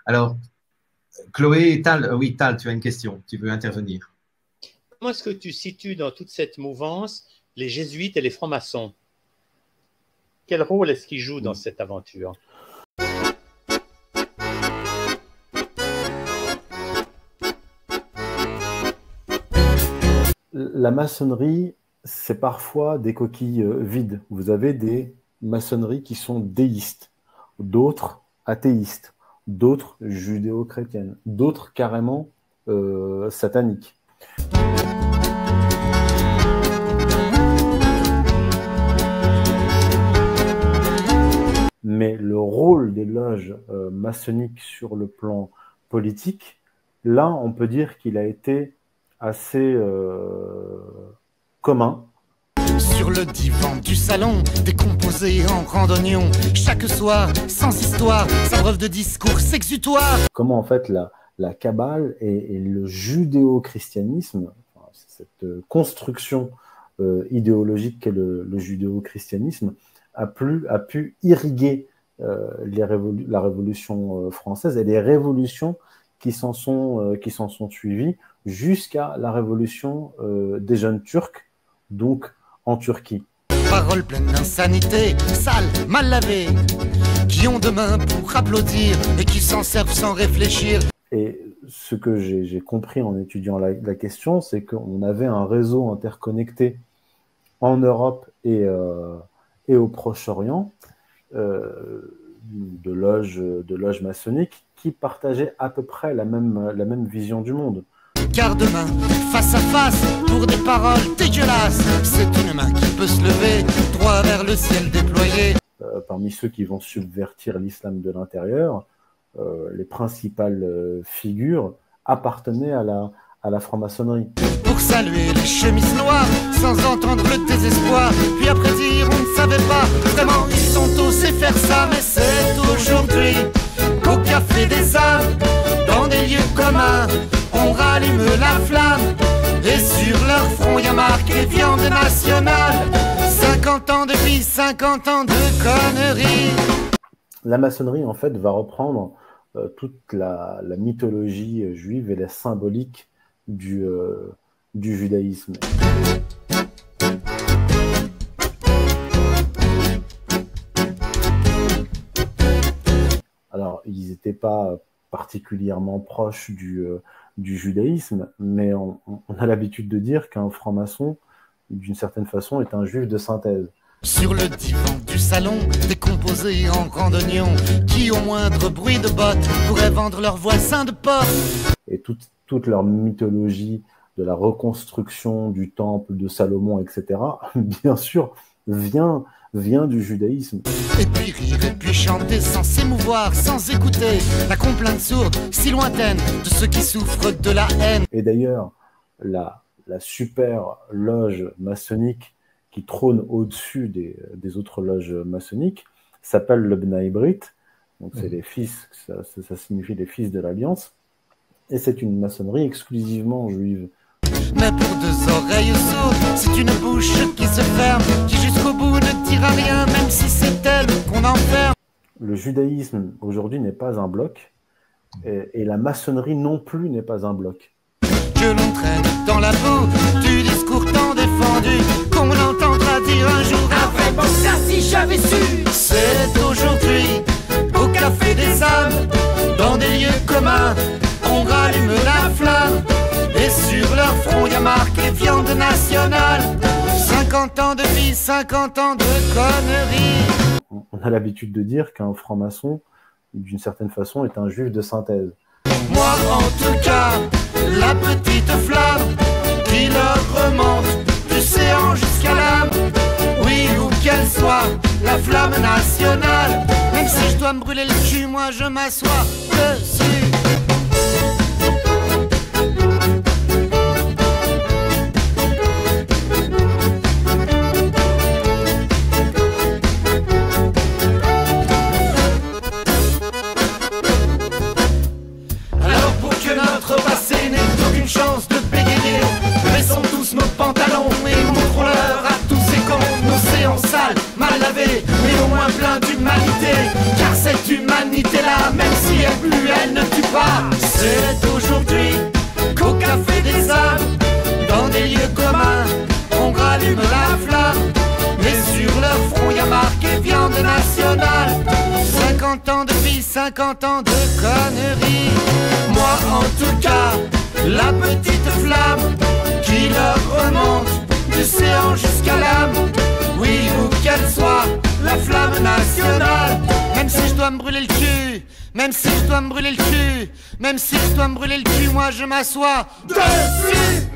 Alors, Chloé, Tal, oui, Tal, tu as une question, tu veux intervenir. Comment est-ce que tu situes dans toute cette mouvance les jésuites et les francs-maçons? Quel rôle est-ce qu'ils jouent dans cette aventure? La maçonnerie, c'est parfois des coquilles vides. Vous avez des maçonneries qui sont déistes, d'autres athéistes, d'autres judéo-chrétiennes, d'autres carrément sataniques. Mais le rôle des loges maçonniques sur le plan politique, là, on peut dire qu'il a été assez commun. Sur le divan du salon, décomposé en grands oignons, chaque soir, sans histoire, sans preuve de discours exutoire. Comment en fait la Kabbale et le judéo-christianisme, enfin, cette construction idéologique qu'est le judéo-christianisme, a pu irriguer la Révolution française et les révolutions qui s'en sont suivies jusqu'à la révolution des jeunes Turcs, donc en Turquie. Paroles pleines d'insanité, sales, mal lavées, qui ont demain pour applaudir et qui s'en servent sans réfléchir. Et ce que j'ai compris en étudiant la question, c'est qu'on avait un réseau interconnecté en Europe et au Proche-Orient de loges maçonniques qui partageaient à peu près la même vision du monde. Car demain, face à face, pour des paroles dégueulasses, c'est une main qui peut se lever, droit vers le ciel déployé. Parmi ceux qui vont subvertir l'islam de l'intérieur, les principales figures appartenaient à la franc-maçonnerie. Pour saluer les chemises noires, sans entendre le désespoir, puis après dire on ne savait pas, vraiment ils sont osés faire ça, mais c'est aujourd'hui qu'au café des âmes, dans des lieux communs, on rallume la flamme, et sur leur front y a marqué viande nationale. 50 ans de vie, 50 ans de conneries. La maçonnerie, en fait, va reprendre toute la mythologie juive et la symbolique du judaïsme. Alors, ils n'étaient pas particulièrement proches du judaïsme, mais on a l'habitude de dire qu'un franc-maçon, d'une certaine façon, est un juif de synthèse. Sur le divan du salon, décomposé en grands oignons, qui au moindre bruit de bottes pourraient vendre leurs voisins de porte. Et toute leur mythologie de la reconstruction du temple de Salomon, etc., bien sûr, vient du judaïsme. Et puis rire, et puis chanter sans s'émouvoir, sans écouter la complainte sourde, si lointaine, de ceux qui souffrent de la haine. Et d'ailleurs, la super loge maçonnique qui trône au-dessus des autres loges maçonniques s'appelle le Bnai Brit. Donc c'est les fils, ça signifie les fils de l'Alliance. Et c'est une maçonnerie exclusivement juive. Mais pour deux oreilles sourdes, c'est une bouche qui se ferme, qui jusqu'au bout ne dira rien, même si c'est elle qu'on enferme. Le judaïsme aujourd'hui n'est pas un bloc, et la maçonnerie non plus n'est pas un bloc. Que l'on traîne dans la boue du discours tant défendu, qu'on entendra dire un jour un vrai bon ça si j'avais su. C'est aujourd'hui, au café des âmes, dans des lieux communs, on rallume la flamme. Et sur leur front y a marqué viande nationale. 50 ans de vie, 50 ans de conneries. On a l'habitude de dire qu'un franc-maçon, d'une certaine façon, est un juif de synthèse. Moi en tout cas, la petite flamme qui leur remonte du séant jusqu'à l'âme. Oui, où qu'elle soit, la flamme nationale. Même si je dois me brûler le cul, moi je m'assois dessus. Chance de bégayer, baissons tous nos pantalons et montrons-leur à tous ces cons nos séances sales, mal lavées, mais au moins plein d'humanité. Car cette humanité-là, même si elle pue, elle 50 ans de vie, 50 ans de conneries. Moi en tout cas, la petite flamme qui leur remonte du séant jusqu'à l'âme. Oui, où qu'elle soit, la flamme nationale. Même si je dois me brûler le cul, même si je dois me brûler le cul, même si je dois me brûler le cul, moi je m'assois dessus.